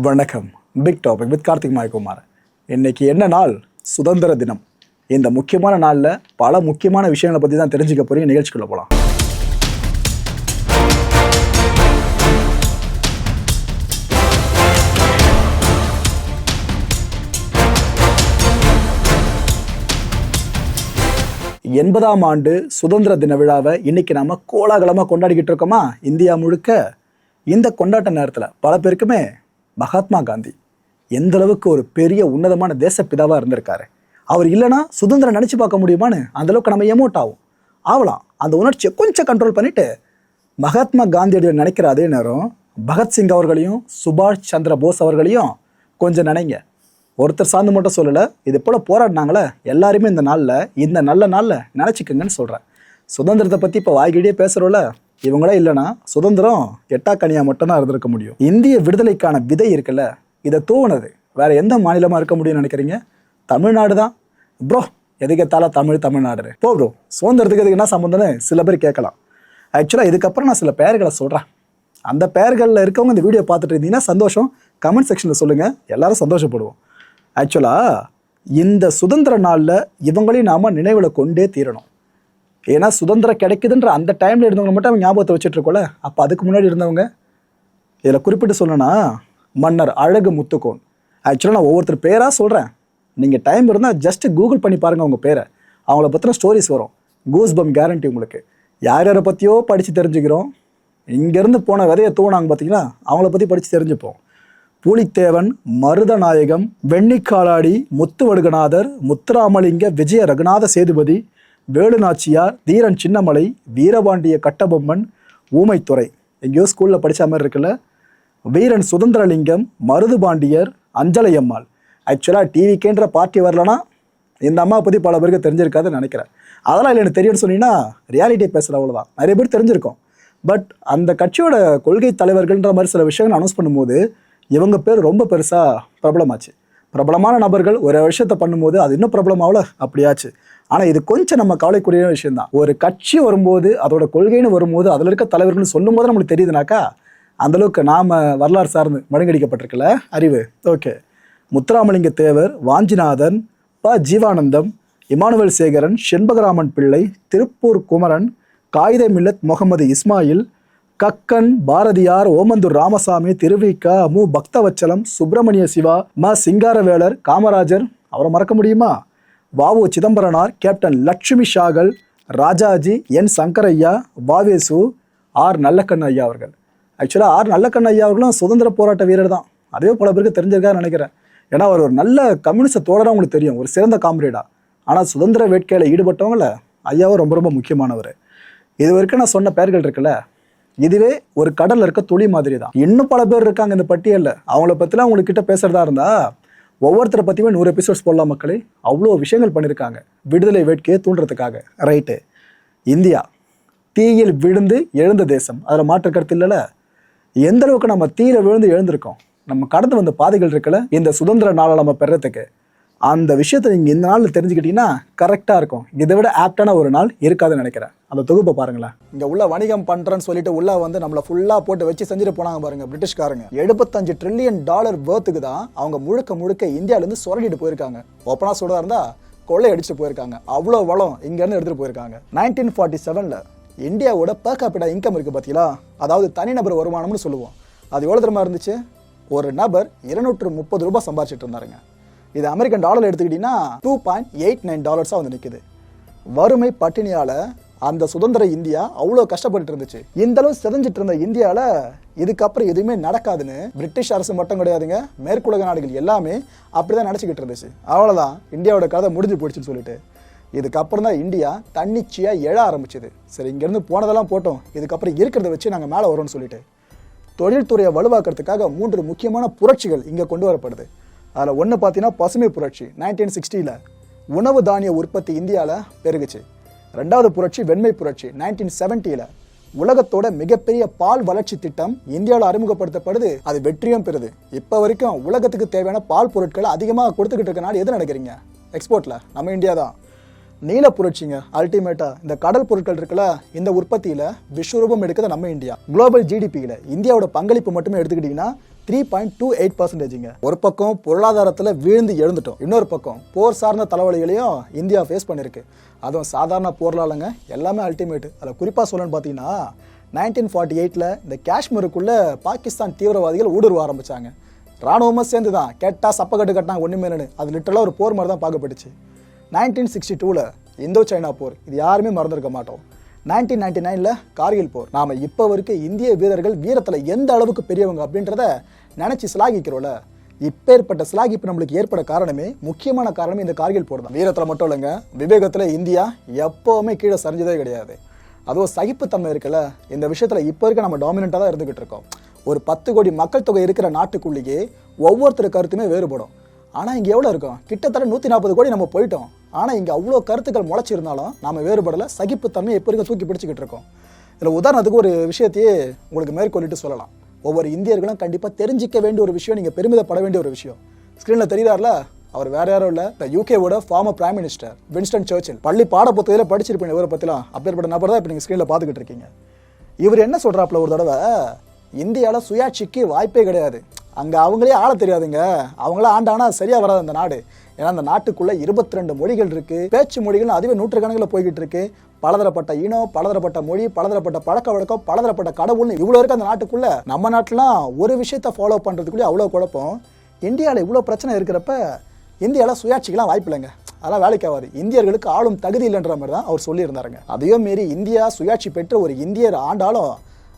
வணக்கம். Big topic with Karthik Mayakumar. இன்னைக்கு என்ன நாள்? சுதந்திர தினம். இந்த முக்கியமான நாளில் பல முக்கியமான விஷயங்களை பற்றி தான் தெரிஞ்சுக்க போறீங்க. நிகழ்ச்சிக்குள்ள போகலாம். எண்பதாம் ஆண்டு சுதந்திர தின விழாவை இன்னைக்கு நாம கோலாகலமாக கொண்டாடிக்கிட்டு இருக்கோமா இந்தியா முழுக்க. இந்த கொண்டாட்ட நேரத்தில் பல பேருக்குமே மகாத்மா காந்தி எந்த அளவுக்கு ஒரு பெரிய உன்னதமான தேசப்பிதாவாக இருந்திருக்காரு. அவர் இல்லைன்னா சுதந்திரம் நினச்சி பார்க்க முடியுமான்னு அந்த அளவுக்கு நம்ம எமோட் ஆகலாம். அந்த உணர்ச்சியை கொஞ்சம் கண்ட்ரோல் பண்ணிட்டு மகாத்மா காந்தியோட நினைக்கிற அதே நேரம் பகத்சிங் அவர்களையும் சுபாஷ் சந்திர போஸ் அவர்களையும் கொஞ்சம் நினைங்க. ஒருத்தர் சார்ந்து மட்டும் சொல்லலை, இது போல் போராடினாங்களே எல்லாருமே இந்த நல்ல நாளில் நினச்சிக்கங்கன்னு சொல்கிறேன். சுதந்திரத்தை பற்றி இப்போ வாய்கிட்டே பேசுகிறோம்ல, இவங்களே இல்லைன்னா சுதந்திரம் எட்டாக்கனியாக மட்டும்தான் இருந்திருக்க முடியும். இந்திய விடுதலைக்கான விதை இருக்குல்ல, இதை தூவுனது வேற எந்த மாநிலமாக இருக்க முடியும்னு நினைக்கிறீங்க? தமிழ்நாடு தான். ப்ரோ எதுக்கேத்தால தமிழ்நாடு போ ப்ரோ, சுதந்திரத்துக்கு எதுக்கு என்ன சம்மந்தம்னு சில பேர் கேட்கலாம். ஆக்சுவலாக இதுக்கப்புறம் நான் சில பெயர்களை சொல்கிறேன். அந்த பெயர்களில் இருக்கவங்க இந்த வீடியோ பார்த்துட்டு இருந்தீங்கன்னா சந்தோஷம், கமெண்ட் செக்ஷனில் சொல்லுங்கள், எல்லாரும் சந்தோஷப்படுவோம். ஆக்சுவலாக இந்த சுதந்திர நாளில் இவங்களையும் நாம் நினைவில் கொண்டே தீரணும். ஏன்னா சுதந்திரம் கிடைக்குதுன்ற அந்த டைமில் இருந்தவங்க மட்டும் அவங்க ஞாபகத்தை வச்சுட்டு இருக்கோம்ல, அப்போ அதுக்கு முன்னாடி இருந்தவங்க இதில் குறிப்பிட்டு சொல்லணும்னா மன்னர் அழகு முத்துக்கோன். ஆக்சுவலாக நான் ஒவ்வொருத்தர் பேராக சொல்கிறேன், நீங்கள் டைம் இருந்தால் ஜஸ்ட்டு கூகுள் பண்ணி பாருங்கள் அவங்க பேரை, அவங்கள பற்றின ஸ்டோரிஸ் வரும். கூஸ்பம் கேரண்டி உங்களுக்கு. யார் யாரை பற்றியோ படித்து தெரிஞ்சுக்கிறோம். இங்கேருந்து போன விதையை தூணாங்க பார்த்தீங்களா, அவங்கள பற்றி படித்து தெரிஞ்சுப்போம். பூலித்தேவன், மருதநாயகம், வெண்ணிக்காலாடி, முத்துவடுகநாதர், முத்துராமலிங்க, விஜய ரகுநாத சேதுபதி, வேலுநாச்சியார், தீரன் சின்னமலை, வீரபாண்டிய கட்டபொம்மன், ஊமைத்துறை, எங்கேயோ ஸ்கூலில் படித்த மாதிரி இருக்குல்ல, வீரன் சுதந்திரலிங்கம், மருதுபாண்டியர், அஞ்சலையம்மாள். ஆக்சுவலாக டிவிக்கேன்ற பார்ட்டி வரலன்னா இந்த அம்மா பற்றி பல பேருக்கு தெரிஞ்சிருக்காதுன்னு நினைக்கிறேன். அதெல்லாம் இல்லை எனக்கு தெரியும்னு சொன்னீங்கன்னா ரியாலிட்டி பேசுகிற அவ்வளோதான். நிறைய பேர் தெரிஞ்சிருக்கோம். பட் அந்த கட்சியோட கொள்கை தலைவர்கள்ன்ற மாதிரி சில விஷயங்கள் அனௌன்ஸ் பண்ணும்போது இவங்க பேர் ரொம்ப பெருசாக பிரபலமாச்சு. பிரபலமான நபர்கள் ஒரு விஷயத்த பண்ணும்போது அது இன்னும் பிரபலமாகல அப்படியாச்சு. ஆனால் இது கொஞ்சம் நம்ம கவலைக்குரிய விஷயம்தான். ஒரு கட்சி வரும்போது அதோட கொள்கைன்னு வரும்போது அதில் இருக்க தலைவர்கள்னு சொல்லும் போது நம்மளுக்கு தெரியுதுனாக்கா அந்தளவுக்கு நாம் வரலாறு சார்ந்து மழுங்கடிக்கப்பட்டிருக்கல அறிவு. ஓகே. முத்துராமலிங்க தேவர், வாஞ்சிநாதன், ஜீவானந்தம், இமானுவேல் சேகரன், செண்பகராமன் பிள்ளை, திருப்பூர் குமரன், காயிதே மில்லத் முகமது இஸ்மாயில், கக்கன், பாரதியார், ஓமந்தூர் ராமசாமி, திருவிக்கா, மு பக்தவச்சலம், சுப்பிரமணிய சிவா, சிங்காரவேலர், காமராஜர், அவரை மறக்க முடியுமா? வாவு சிதம்பரனார், கேப்டன் லட்சுமி ஷாகல், ராஜாஜி, என் சங்கரையா, வாவேசு, ஆர் நல்லக்கண் ஐயா அவர்கள். ஆக்சுவலாக ஆர் நல்லக்கண் ஐயா அவர்களும் சுதந்திர போராட்ட வீரர் தான். அதே பல பேருக்கு தெரிஞ்சிருக்காருன்னு நினைக்கிறேன். ஏன்னா அவர் ஒரு நல்ல கம்யூனிஸ்ட தோழராக உங்களுக்கு தெரியும், ஒரு சிறந்த காம்ரேடா. ஆனால் சுதந்திர வேட்கையில் ஈடுபட்டவங்கள ஐயாவும் ரொம்ப ரொம்ப முக்கியமானவர். இது வரைக்கும் நான் சொன்ன பெயர்கள் இருக்குல்ல, இதுவே ஒரு கடலில் இருக்க துளி மாதிரி தான். இன்னும் பல பேர் இருக்காங்க இந்த பட்டியலில். அவங்கள பற்றிலாம் உங்கள்கிட்ட பேசுகிறதா இருந்தால் ஒவ்வொருத்தரை பற்றியுமே 100 எபிசோட்ஸ் போடலாம் மக்களே. அவ்வளோ விஷயங்கள் பண்ணியிருக்காங்க விடுதலை வேட்கையை தூண்டுறதுக்காக. ரைட்டு. இந்தியா தீயில் விழுந்து எழுந்த தேசம், அதில் மாற்று கருத்து இல்லைல்ல. எந்த அளவுக்கு நம்ம தீயில விழுந்து எழுந்திருக்கோம், நம்ம கடந்து வந்த பாதைகள் இருக்குல்ல இந்த சுதந்திர நாளை நம்ம பெறத்துக்கு, அந்த விஷயத்தை நீங்கள் இந்த நாளில் தெரிஞ்சுக்கிட்டீங்கன்னா கரெக்டாக இருக்கும். இதை விட ஆப்டான ஒரு நாள் இருக்காதுன்னு நினைக்கிறேன். அந்த தொகுப்பை பாருங்களேன். இங்கே உள்ள வணிகம் பண்ணுறேன்னு சொல்லிட்டு உள்ள வந்து நம்மளை ஃபுல்லாக போட்டு வச்சு செஞ்சுட்டு போனாங்க பாருங்க பிரிட்டிஷ்காரங்க. $75 ட்ரில்லியன் வேர்த்துக்கு தான் அவங்க முழுக்க இந்தியாவிலேருந்து சுரண்டிட்டு போயிருக்காங்க. ஓப்பனாக சொல்றதா இருந்தால் கொள்ளை அடிச்சுட்டு போயிருக்காங்க. அவ்வளோ வளம் இங்கேருந்து எடுத்துகிட்டு போயிருக்காங்க. 1947 இந்தியாவோட பெர் கேபிட்டா இன்கம் இருக்குது பார்த்தீங்களா, அதாவது தனிநபர் வருமானம்னு சொல்லுவோம். அது எவ்வளோ தரமாக இருந்துச்சு? ஒரு நபர் $230 சம்பாதிச்சிட்டு இருந்தாருங்க. இது அமெரிக்கன் டாலர் எடுத்துக்கிட்டீங்கன்னா $2.89 வந்து நிற்குது. வறுமை பட்டினியால் அந்த சுதந்திர இந்தியா அவ்வளோ கஷ்டப்பட்டு இருந்துச்சு. இந்த அளவு செதஞ்சிட்டு இருந்த இந்தியாவில் இதுக்கப்புறம் எதுவுமே நடக்காதுன்னு பிரிட்டிஷ் அரசு மட்டும் கிடையாதுங்க, மேற்குலக நாடுகள் எல்லாமே அப்படிதான் நினச்சிக்கிட்டு இருந்துச்சு. அவ்வளோதான், இந்தியாவோட கதை முடிஞ்சு போயிடுச்சுன்னு சொல்லிட்டு இதுக்கப்புறம் தான் இந்தியா தன்னிச்சையாக எழ ஆரம்பிச்சுது. சரி, இங்கேருந்து போனதெல்லாம் போட்டோம், இதுக்கப்புறம் இருக்கிறத வச்சு நாங்கள் மேலே வரோம்னு சொல்லிட்டு தொழில்துறையை வலுவாக்குறதுக்காக 3 முக்கியமான புரட்சிகள் இங்கே கொண்டு வரப்படுது. அதில் ஒன்று பார்த்தீங்கன்னா பசுமை புரட்சி 1960. உணவு தானிய உற்பத்தி இந்தியாவில் பெருகுச்சு. 2வது புரட்சி வெண்மை புரட்சி 1970. உலகத்தோட மிகப்பெரிய பால் வளர்ச்சி திட்டம் இந்தியாவில் அறிமுகப்படுத்தப்படுது. அது வெற்றியும் பெறுது. இப்போ வரைக்கும் உலகத்துக்கு தேவையான பால் பொருட்களை அதிகமாக கொடுத்துக்கிட்டு இருக்க நாடு எது நினைக்கிறீங்க? எக்ஸ்போர்ட்டில் நம்ம இந்தியா தான். நீல புரட்சிங்க அல்டிமேட்டா. இந்த கடல் பொருட்கள் இருக்குல்ல, இந்த உற்பத்தியில் விஸ்வரூபம் எடுக்கிறது நம்ம இந்தியா. குளோபல் ஜிடிபியில் இந்தியாவோட பங்களிப்பு மட்டுமே எடுத்துக்கிட்டிங்கன்னா 3.28%. ஒரு பக்கம் பொருளாதாரத்தில் வீழ்ந்து எழுந்துட்டோம், இன்னொரு பக்கம் போர் சார்ந்த தலைவலிகளையும் இந்தியா ஃபேஸ் பண்ணியிருக்கு. அதுவும் சாதாரண போர்லாலங்க, எல்லாமே அல்டிமேட்டு. அதில் குறிப்பாக சொல்லணும்னு பார்த்தீங்கன்னா 1948 இந்த காஷ்மீருக்குள்ள பாகிஸ்தான் தீவிரவாதிகள் ஊடுருவ ஆரம்பித்தாங்க. ராணுவமாக சேர்ந்து தான் கேட்டா சப்பக்கட்டு கட்டினாங்க ஒன்றுமேனு. அது லிட்டரலாக ஒரு போர் மாதிரி தான் பார்க்கப்பட்டுச்சு. 1962 இந்தோ சைனா போர், இது யாருமே மறந்துருக்க மாட்டோம். 1999 கார்கில் போர். நாம் இப்போ வரைக்கும் இந்திய வீரர்கள் வீரத்தில் எந்த அளவுக்கு பெரியவங்க அப்படின்றத நினச்சி சிலாகிக்கிறோம்ல. இப்பேற்பட்ட சிலாகிப்பு நம்மளுக்கு ஏற்பட காரணமே, முக்கியமான காரணமே இந்த கார்கில் போர் தான். வீரத்தில் மட்டும் இல்லைங்க, விவேகத்தில் இந்தியா எப்போவுமே கீழே சரிஞ்சதே கிடையாது. அதுவும் சகிப்புத்தன்மை இருக்குல்ல, இந்த விஷயத்தில் இப்போ இருக்க நம்ம டாமினண்ட்டாக தான் இருந்துகிட்டு இருக்கோம். ஒரு 10 கோடி மக்கள் தொகை இருக்கிற நாட்டுக்குள்ளேயே ஒவ்வொருத்தர் கருத்துமே வேறுபடும். ஆனால் இங்கே எவ்வளோ இருக்கும், கிட்டத்தட்ட 140 கோடி நம்ம போயிட்டோம். ஆனால் இங்கே அவ்வளோ கருத்துக்கள் முளைச்சிருந்தாலும் நாம் வேறுபடலை, சகிப்புத்தன்மை எப்போ இருக்க தூக்கி பிடிச்சிக்கிட்டு இருக்கோம். இதில் உதாரணத்துக்கு ஒரு விஷயத்தையே உங்களுக்கு மேற்கொள்ளிட்டு சொல்லலாம். ஒவ்வொரு இந்தியர்களும் கண்டிப்பாக தெரிஞ்சிக்க வேண்டிய ஒரு விஷயம், நீங்கள் பெருமிதப்பட வேண்டிய ஒரு விஷயம். ஸ்க்ரீனில் தெரிகிறார்ல, அவர் வேற யாரும் இல்லை, இந்த யூகேவோட former prime minister Winston Churchill. பள்ளி பாட புத்தகத்தில் படிச்சிருப்பீங்க இவரை பற்றிலாம். அப்பேற்பட்ட நபர் தான் இப்போ நீங்கள் ஸ்க்ரீனில் பார்த்துக்கிட்டு இருக்கீங்க. இவர் என்ன சொல்கிறாப்புல, ஒரு தடவை இந்தியாவில் சுயாட்சிக்கு வாய்ப்பே கிடையாது, அங்கே அவங்களே ஆள தெரியாதுங்க, அவங்களே ஆண்டாங்கன்னா சரியாக வராது அந்த நாடு. ஏன்னா அந்த நாட்டுக்குள்ளே 22 மொழிகள் இருக்குது, பேச்சு மொழிகள் அதுவே நூற்றுக்கணக்கில் போய்கிட்டு இருக்கு. பலதரப்பட்ட இனம், பலதரப்பட்ட மொழி, பலதரப்பட்ட பழக்க வழக்கம், பலதரப்பட்ட கடவுள்னு இவ்வளோ இருக்குது அந்த நாட்டுக்குள்ளே. நம்ம நாட்டிலாம் ஒரு விஷயத்தை ஃபாலோ பண்ணுறதுக்குள்ளே அவ்வளோ குழப்பம். இந்தியாவில் இவ்வளோ பிரச்சனை இருக்கிறப்ப இந்தியாவில் சுயாட்சிக்கெலாம் வாய்ப்பு இல்லைங்க, அதெல்லாம் வேலைக்கு ஆகாது, இந்தியர்களுக்கு ஆளும் தகுதி இல்லைன்ற மாதிரி தான் அவர் சொல்லியிருந்தாருங்க. அதையும் மீறி இந்தியா சுயாட்சி பெற்ற ஒரு இந்தியர் ஆண்டாலும்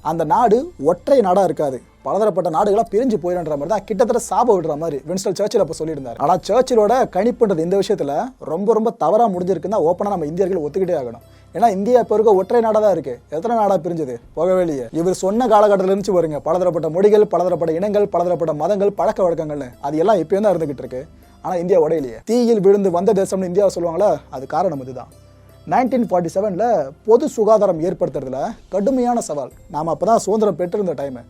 அந்த நாடு ஒற்றை நாடாக இருக்காது, பலதரப்பட்ட நாடுகளாக பிரிஞ்சு போயிடுன்ற மாதிரி தான் கிட்டத்தட்ட சாபம் விடுற மாதிரி வின்ஸ்டன் சர்ச்சில் அப்போ சொல்லியிருந்தார். ஆனால் சர்ச்சிலோட கணிப்புன்றது இந்த விஷயத்தில் ரொம்ப ரொம்ப தவறாக முடிஞ்சிருக்குன்னா ஓப்பனாக நம்ம இந்தியர்கள் ஒத்துக்கிட்டே ஆகணும். ஏன்னா இந்தியா இப்போ இருக்க ஒற்றை நாடாக தான் இருக்குது, எத்தனை நாடாக பிரிஞ்சது போகவே இல்லையே. இவர் சொன்ன காலகட்டத்தில் இருந்துச்சு வருங்க, பலதரப்பட்ட மொழிகள், பலதரப்பட்ட இனங்கள், பலதரப்பட்ட மதங்கள், பழக்க வழக்கங்கள்னு அது எல்லாம் இப்பயும் தான் இருந்துகிட்டு இருக்கு. ஆனால் இந்தியா உடையிலேயே. தீயில் விழுந்து வந்த தேசம்னு இந்தியாவை சொல்லுவாங்களா, அது காரணம் இதுதான். 1947 பொது சுகாதாரம் ஏற்படுத்துறதுல கடுமையான சவால். நாம் அப்போ தான் சுதந்திரம் பெற்றிருந்த டைமு.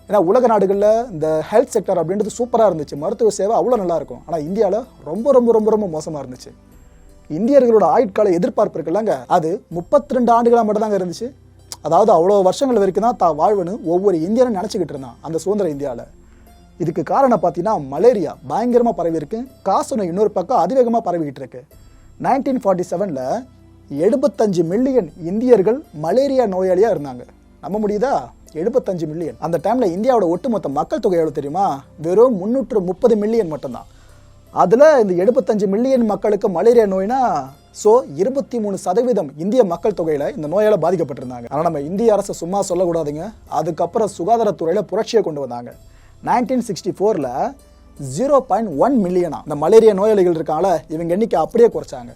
ஏன்னா உலக நாடுகளில் இந்த ஹெல்த் செக்டர் அப்படின்றது சூப்பராக இருந்துச்சு, மருத்துவ சேவை அவ்வளோ நல்லாயிருக்கும். ஆனால் இந்தியாவில் ரொம்ப ரொம்ப ரொம்ப ரொம்ப மோசமாக இருந்துச்சு. இந்தியர்களோட ஆயுட்கால எதிர்பார்ப்பு இருக்குல்லங்க, அது 32 ஆண்டுகளாக மட்டும் தாங்க இருந்துச்சு. அதாவது அவ்வளோ வருஷங்கள் வரைக்கும் தான் தான் வாழ்வுன்னு ஒவ்வொரு இந்தியனும் நினச்சிக்கிட்டு இருந்தான் அந்த சுதந்திர இந்தியாவில். இதுக்கு காரணம் பார்த்தீங்கன்னா மலேரியா பயங்கரமாக பரவி இருக்கு, காசநோய் இன்னொரு பக்கம் அதிவேகமாக பரவிக்கிட்டு இருக்கு. 1947 75 மில்லியன் இந்தியர்கள் மலேரியா நோயாளியாக இருந்தாங்க. நம்ப முடியுதா, 75 மில்லியன். அந்த டைமில் இந்தியாவோட ஒட்டுமொத்த மக்கள் தொகை எவ்வளோ தெரியுமா, வெறும் 330 மில்லியன் மட்டும்தான். அதில் இந்த 75 மில்லியன் மக்களுக்கு மலேரியா நோய்னா 23% இந்திய மக்கள் தொகையில் இந்த நோயால் பாதிக்கப்பட்டிருந்தாங்க. ஆனால் நம்ம இந்திய அரசு சும்மா சொல்லக்கூடாதுங்க, அதுக்கப்புறம் சுகாதாரத்துறையில் புரட்சியை கொண்டு வந்தாங்க. 1964 0.1 மில்லியனா இந்த மலேரியா நோயாளிகள் இருக்காங்கள, இவங்க எண்ணிக்கை அப்படியே குறைச்சாங்க.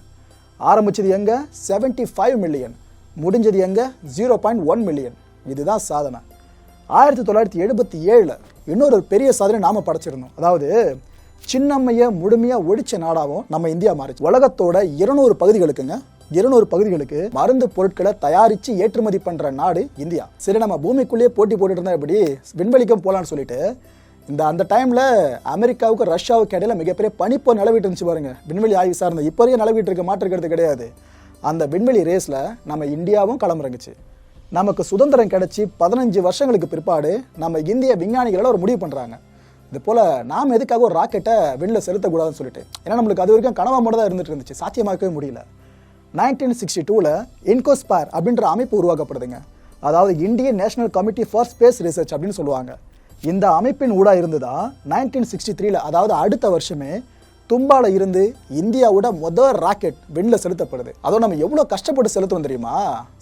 ஆரம்பிச்சது எங்க 75 மில்லியன், முடிஞ்சது எங்க 0.1 மில்லியன். இதுதான் சாதனை. 1977 இன்னொரு பெரிய சாதனை நாம படைச்சிருந்தோம். அதாவது சின்னம்மையை முழுமையாக ஒழிச்ச நாடாகவும் நம்ம இந்தியா மாறிச்சு. உலகத்தோட 200 பகுதிகளுக்குங்க 200 பகுதிகளுக்கு மருந்து பொருட்களை தயாரித்து ஏற்றுமதி பண்ணுற நாடு இந்தியா. சரி, நம்ம பூமிக்குள்ளேயே போட்டி போட்டுட்டு இருந்தால் எப்படி விண்வெளிக்கும் போகலான்னு சொல்லிட்டு அந்த டைமில் அமெரிக்காவுக்கு ரஷ்யாவுக்கு இடையில மிகப்பெரிய பனிப்போர் நிலவிட்டு இருந்துச்சு பாருங்க, விண்வெளி ஆய்வு சார்ந்த. இப்போ வரையும் நிலவிட்டு இருக்க மாற்றுக்கிறது கிடையாது. அந்த விண்வெளி ரேஸில் நம்ம இந்தியாவும் களமிறங்குச்சு. நமக்கு சுதந்திரம் கிடைச்சி 15 வருஷங்களுக்கு பிற்பாடு நம்ம இந்திய விஞ்ஞானிகளோட ஒரு முடிவு பண்ணுறாங்க, இது போல் நாம் எதுக்காக ஒரு ராக்கெட்டை விண்ணில் செலுத்தக்கூடாதுன்னு சொல்லிட்டு. ஏன்னா நம்மளுக்கு அது வரைக்கும் கனவா மட்டும் தான் இருந்துட்டு இருந்துச்சு, சாத்தியமாக்கவே முடியல. 1962 இன்கோஸ்பேர் அப்படின்ற அமைப்பு உருவாக்கப்படுதுங்க. அதாவது Indian national committee for space research அப்படின்னு சொல்லுவாங்க. இந்த அமைப்பின் ஊடாக இருந்துதான் 1963 அதாவது அடுத்த வருஷமே தும்பால இருந்து இந்தியாவோட முதல் ராக்கெட் விண்ணில் செலுத்தப்படுது. அதோட நம்ம எவ்வளோ கஷ்டப்பட்டு செலுத்தணும் தெரியுமா,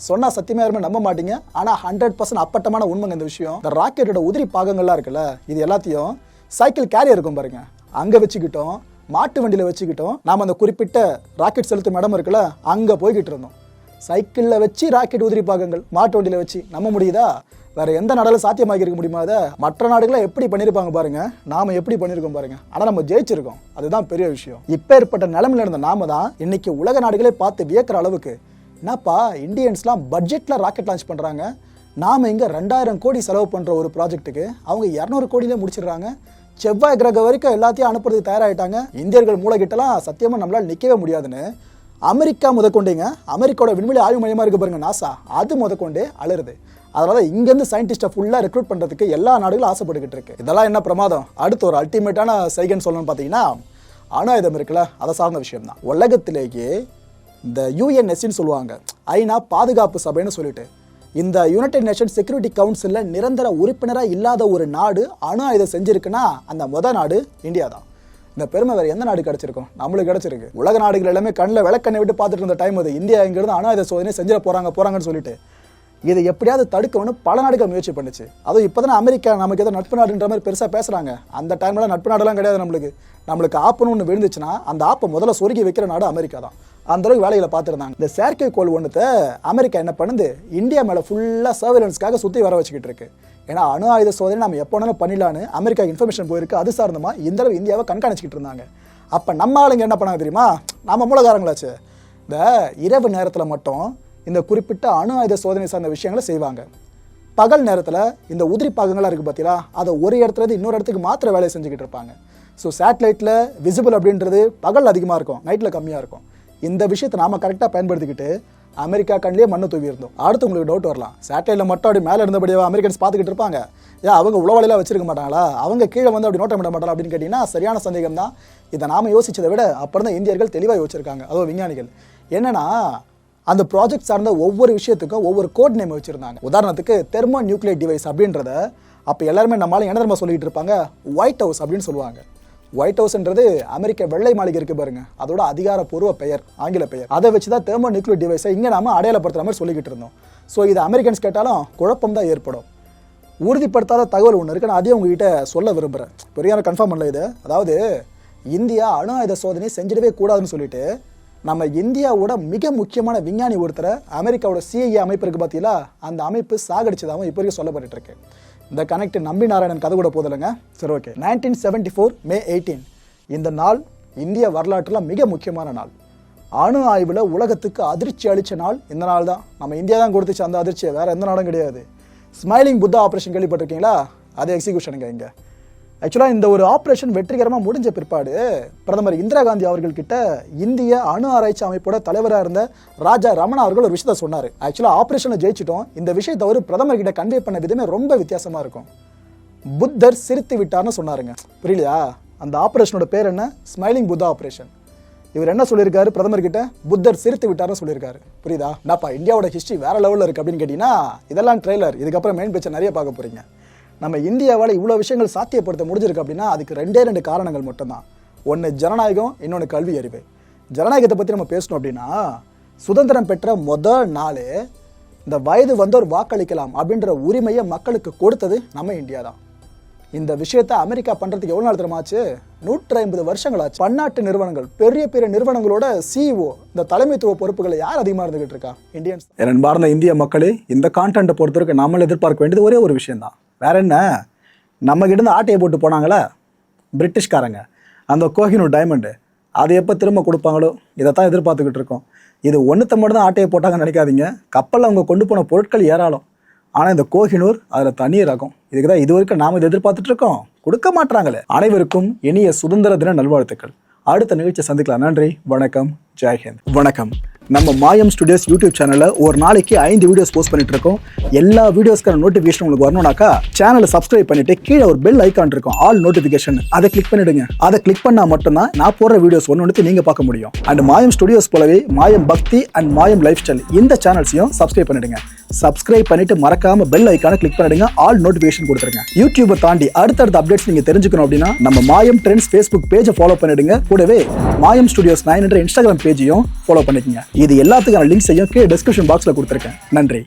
சொன்னால் சத்தியமாக யாருமே நம்ப மாட்டீங்க. ஆனால் 100% அப்பட்டமான உண்மைங்க இந்த விஷயம். இந்த ராக்கெட்டோட உதிரி பாகங்கள்லாம் இருக்குல்ல, இது எல்லாத்தையும் சைக்கிள் கேரியர் இருக்கும் பாருங்க, அங்கே வச்சுக்கிட்டோம், மாட்டு வண்டியில் வச்சுக்கிட்டோம். நாம் அந்த குறிப்பிட்ட ராக்கெட் செலுத்தும் இடம் இருக்குல்ல, அங்கே போய்கிட்டு இருந்தோம். சைக்கிளில் வச்சு ராக்கெட் உதிரி பாகங்கள் மாட்டு வண்டியில் வச்சு. நம்ப முடியுதா, வேற எந்த நாடாலும் சாத்தியமாக்கி இருக்க முடியுமா? அதை மற்ற நாடுகளை எப்படி பண்ணியிருப்பாங்க பாருங்க, நாம எப்படி பண்ணியிருக்கோம் பாருங்க. ஆனால் நம்ம ஜெயிச்சிருக்கோம், அதுதான் பெரிய விஷயம். இப்போ ஏற்பட்ட நிலைமையில இருந்த நாம தான் இன்னைக்கு உலக நாடுகளே பார்த்து வியக்கிற அளவுக்கு, என்னப்பா இந்தியன்ஸ்லாம் பட்ஜெட்டில் ராக்கெட் லான்ச் பண்ணுறாங்க, நாம் இங்கே 2000 கோடி செலவு பண்ணுற ஒரு ப்ராஜெக்ட்டுக்கு அவங்க 200 கோடியிலே முடிச்சிடுறாங்க. செவ்வாய் கிரகம் வரைக்கும் எல்லாத்தையும் அனுப்புறதுக்கு தயாராகிட்டாங்க. இந்தியர்கள் மூளைகிட்டலாம் சத்தியமாக நம்மளால் நிற்கவே முடியாதுன்னு அமெரிக்கா முதற்கொண்டேங்க, அமெரிக்காவோட விண்வெளி ஆய்வு மையமாக இருக்கு பாருங்க நாசா, அது முதற்கொண்டே அலருது. அதனால இங்கேருந்து சயின்டிஸ்ட்டை ஃபுல்லாக ரெக்ரூட் பண்ணுறதுக்கு எல்லா நாடுகளும் ஆசைப்பட்டுக்கிட்டு இருக்கு. இதெல்லாம் என்ன பிரமாதம். அடுத்து ஒரு அல்டிமேட்டான சைகன்னு சொல்லணும்னு பார்த்தீங்கன்னா அணு ஆயுதம் இருக்குல்ல, அதை சார்ந்த விஷயம் தான். உலகத்திலேயே இந்த யுஎன்எஸ்ன்னு சொல்லுவாங்க, ஐநா பாதுகாப்பு சபைன்னு சொல்லிட்டு, இந்த யுனைடெட் நேஷன்ஸ் செக்யூரிட்டி கவுன்சிலில் நிரந்தர உறுப்பினராக இல்லாத ஒரு நாடு அணு ஆயுதம் செஞ்சிருக்குன்னா அந்த மொதல் நாடு இந்தியா தான். இந்த பெருமை வேறு எந்த நாடு கிடச்சிருக்கும்? நம்மளுக்கு கிடச்சிருக்கு. உலக நாடுகள் எல்லாமே கண்ணில் விளக்கண்ணை விட்டு பார்த்துட்டு இருந்த டைம் அது. இந்தியா இங்கிருந்து அணு ஆயுத சோதனை செஞ்சிட போகிறாங்கன்னு சொல்லிட்டு இதை எப்படியாவது தடுக்கணும்னு பல நாடுகள் முயற்சி பண்ணிச்சு. அதுவும் இப்போ தானே அமெரிக்கா நமக்கு ஏதோ நட்பு நாடுன்ற மாதிரி பெருசாக பேசுகிறாங்க. அந்த டைமில் நட்பு நாடெல்லாம் கிடையாது. நம்மளுக்கு ஆப்புன்னு ஒன்று விழுந்துச்சுன்னா அந்த ஆப்பை முதல்ல சொருகி வைக்கிற நாடு அமெரிக்கா தான். அந்தளவுக்கு வேலைகளை பார்த்துருந்தாங்க. இந்த செயற்கைக்கோள் ஒன்றுத்தை அமெரிக்கா என்ன பண்ணுது, இந்தியா மேலே ஃபுல்லாக சர்வேலன்ஸ்க்காக சுற்றி வர வச்சுக்கிட்டு இருக்கு. ஏன்னா அணு ஆயுத சோதனை நம்ம எப்போ வேணாலும் பண்ணிடலான்னு அமெரிக்கா இன்ஃபர்மேஷன் போயிருக்கு. அது சார்ந்தமாக இந்த அளவு இந்தியாவை கண்காணிச்சிக்கிட்டு இருந்தாங்க. அப்போ நம்ம ஆளுங்க என்ன பண்ணாங்க தெரியுமா? நம்ம மூலகாரங்களாச்சு. இந்த இரவு நேரத்தில் மட்டும் இந்த குறிப்பிட்ட அணு ஆயுத சோதனை சார்ந்த விஷயங்களை செய்வாங்க. பகல் நேரத்தில் இந்த உதிரி பாகங்களாக இருக்குது பார்த்தீங்களா, அதை ஒரு இடத்துலேருந்து இன்னொரு இடத்துக்கு மாத்திர வேலையை செஞ்சுக்கிட்டு இருப்பாங்க. ஸோ சேட்டலைட்டில் விசிபிள் அப்படின்றது பகல் அதிகமாக இருக்கும், நைட்டில் கம்மியாக இருக்கும். இந்த விஷயத்தை நாம் கரெக்டாக பயன்படுத்திக்கிட்டு அமெரிக்கா கண்ணிலே மண்ணை தூவி இருந்தோம். அடுத்து உங்களுக்கு டவுட் வரலாம், சேட்டலைட்டில் மட்டும் அப்படி மேலே இருந்தபடியாக அமெரிக்கன்ஸ் பார்த்துக்கிட்டு இருப்பாங்க, ஏன் அவங்க உளவாளிலாம் வச்சிருக்க மாட்டாங்களா, அவங்க கீழே வந்து அப்படி நோட்டம் விட மாட்டாங்களா அப்படின்னு கேட்டிங்கன்னா சரியான சந்தேகம் தான். இதை நாம் யோசிச்சதை விட அப்புறம் தான் இந்தியர்கள் தெளிவாக யோசிச்சிருக்காங்க, அதுவும் விஞ்ஞானிகள். என்னன்னா அந்த ப்ராஜெக்ட் சார்ந்த ஒவ்வொரு விஷயத்துக்கும் ஒவ்வொரு கோட் நேம் வச்சுருந்தாங்க. உதாரணத்துக்கு தெர்மோ நியூக்ளியர் டிவைஸ் அப்படின்றத அப்போ எல்லாருமே நம்மளால என்ன தெரியுமா சொல்லிட்டு இருப்பாங்க, ஒயிட் ஹவுஸ் அப்படின்னு சொல்லுவாங்க. ஒயிட் ஹவுஸ்ன்றது அமெரிக்க வெள்ளை மாளிகை இருக்குது பாருங்க, அதோட அதிகாரப்பூர்வ பெயர், ஆங்கில பெயர். அதை வச்சு தான் தெர்மோ நியூக்ளியர் டிவைஸை இங்கே நாம அடையாளப்படுத்துகிற மாதிரி சொல்லிக்கிட்டு இருந்தோம். ஸோ இது அமெரிக்கன்ஸ் கேட்டாலும் குழப்பம் தான் ஏற்படும். உறுதிப்படுத்தாத தகவல் ஒன்று இருக்கு, நான் அதையும் உங்ககிட்ட சொல்ல விரும்புகிறேன். பெரிய கன்ஃபார்ம் பண்ணல இது. அதாவது இந்தியா அணு ஆயுத சோதனை செஞ்சிடவே கூடாதுன்னு சொல்லிட்டு நம்ம இந்தியாவோட மிக முக்கியமான விஞ்ஞானி ஒருத்தரை அமெரிக்காவோட சிஐஏ அமைப்பு இருக்குது பார்த்தீங்களா, அந்த அமைப்பு சாகடிச்சதாகவும் இப்போ வரைக்கும் சொல்லப்பட்டு இருக்கு. இந்த கனெக்ட் நம்பி நாராயணன் கதை கூட போதில்லைங்க. சரி, ஓகே. 1974 May 18 இந்த நாள் இந்திய வரலாற்றில் மிக முக்கியமான நாள். அணு ஆய்வில் உலகத்துக்கு அதிர்ச்சி அளித்த நாள் இந்த நாள் தான். நம்ம இந்தியா தான் கொடுத்துச்சு அந்த அதிர்ச்சியை, வேறு எந்த நாடும் கிடையாது. ஸ்மைலிங் புத்தா ஆப்ரேஷன் கேள்விப்பட்டிருக்கீங்களா? அது எக்ஸிக்யூஷனுங்க. இங்கே ஆக்சுவலாக இந்த ஒரு ஆப்ரேஷன் வெற்றிகரமாக முடிஞ்ச பிற்பாடு பிரதமர் இந்திரா காந்தி அவர்கள்கிட்ட இந்திய அணு ஆராய்ச்சி அமைப்போட தலைவராக இருந்த ராஜா ரமணா அவர்கள் ஒரு விஷயத்த சொன்னார். ஆக்சுவலாக ஆப்ரேஷனை ஜெயிச்சிட்டோம், இந்த விஷயத்தை அவர் பிரதமர்கிட்ட கன்வே பண்ண விதமே ரொம்ப வித்தியாசமாக இருக்கும். புத்தர் சிரித்து விட்டார்னு சொன்னாருங்க. புரியலையா? அந்த ஆப்ரேஷனோட பேர் என்ன? Smiling Buddha operation. இவர் என்ன சொல்லியிருக்காரு பிரதமர்கிட்ட? புத்தர் சிரித்து விட்டார்னு சொல்லியிருக்காரு. புரியுதா? என்னப்பா இந்தியாவோட ஹிஸ்ட்ரி வேற லெவலில் இருக்குது அப்படின்னு கேட்டிங்கன்னா இதெல்லாம் ட்ரெய்லர். இதுக்கப்புறம் மெயின் பேச்சை நிறைய பார்க்க போகிறீங்க. நம்ம இந்தியாவால் இவ்வளோ விஷயங்கள் சாத்தியப்படுத்த முடிஞ்சிருக்கு அப்படின்னா அதுக்கு ரெண்டு காரணங்கள் மட்டும்தான். ஒன்று ஜனநாயகம், இன்னொன்று கல்வி அறிவு. ஜனநாயகத்தை பற்றி நம்ம பேசணும் அப்படின்னா சுதந்திரம் பெற்ற முதல் நாளே இந்த வயது வந்தோர் வாக்களிக்கலாம் அப்படின்ற உரிமையை மக்களுக்கு கொடுத்தது நம்ம இந்தியா தான். இந்த விஷயத்தை அமெரிக்கா பண்ணுறதுக்கு எவ்வளோ நாள் தெரியுமாச்சு? 150 வருஷங்களாச்சு. பன்னாட்டு நிறுவனங்கள், பெரிய பெரிய நிறுவனங்களோட சிஇஓ, இந்த தலைமைத்துவ பொறுப்புகளை யார் அதிகமாக இருந்துகிட்டு இருக்கா? இந்தியன்ஸ். என்பார்ந்த இந்திய மக்களே, இந்த கான்டென்ட்டை பொறுத்தவரைக்கும் நம்மள எதிர்பார்க்க வேண்டியது ஒரே ஒரு விஷயம் தான். வேற என்ன? நம்மகிட்ட ஆட்டையை போட்டு போனாங்களே பிரிட்டிஷ்காரங்க, அந்த கோஹினூர் டைமண்டு, அதை எப்போ திரும்ப கொடுப்பாங்களோ இதைத்தான் எதிர்பார்த்துக்கிட்டு இருக்கோம். இது ஒன்றுத்த மட்டும் தான் ஆட்டையை போட்டாங்கன்னு நினைக்காதீங்க. கப்பலில் அவங்க கொண்டு போன பொருட்கள் ஏராளம். ஆனால் இந்த கோஹினூர் அதில் தனி ரகம். இதுக்கு தான் இது வரைக்கும் நாம் இதை எதிர்பார்த்துட்டு இருக்கோம், கொடுக்க மாட்டாங்களே. அனைவருக்கும் இனிய சுதந்திர தின நல்வாழ்த்துக்கள். அடுத்த நிகழ்ச்சியை சந்திக்கலாம். நன்றி, வணக்கம், ஜெய்ஹிந்த். வணக்கம். நம்ம மாயம் ஸ்டுடியோஸ் யூடியூப் சேனலில் ஒரு நாளைக்கு 5 வீடியோஸ் போஸ்ட் பண்ணிட்டு இருக்கோம். எல்லா வீடியோஸ்க்கான நோட்டிஃபிகேஷன் உங்களுக்கு வரணும்னாக்கா சேனலை சப்ஸ்கிரைப் பண்ணிட்டு கீழே ஒரு பெல் ஐக்கான் இருக்கும், ஆல் நோட்டிஃபிகேஷன், அதை கிளிக் பண்ணிடுங்க. அதை கிளிக் பண்ணால் மட்டும்தான் நான் போடுற வீடியோஸ் ஒன்று நீங்கள் பார்க்க முடியும். அண்ட் மாயம் ஸ்டுடியோஸ் போலவே மாயம் பக்தி அண்ட் மாயம் லைஃப் ஸ்டைல் இந்த சேனல்ஸையும் சப்ஸ்கிரைப் பண்ணிடுங்க. சப்ஸ்கிரைப் பண்ணிட்டு மறக்காம பெல் ஐக்கானை கிளிக் பண்ணிடுங்க, ஆல் நோட்டிஃபிகேஷன் கொடுத்துருங்க. யூடியூபை தாண்டி அடுத்தடுத்த அப்டேட்ஸ் நீங்க தெரிஞ்சுக்கணும் அப்படின்னா நம்ம மாயம் ட்ரெண்ட்ஸ் ஃபேஸ்புக் பேஜை ஃபாலோ பண்ணிடுங்க. கூடவே மாயம் ஸ்டுடியோஸ் 9 என்ற இன்ஸ்டாகிராம் பேஜையும் ஃபாலோ பண்ணிக்கங்க. இது எல்லாத்துக்கான லிங்க்ஸையும் கீழே டிஸ்கிரிப்ஷன் பாக்ஸ்ல கொடுத்துருக்கேன். நன்றி.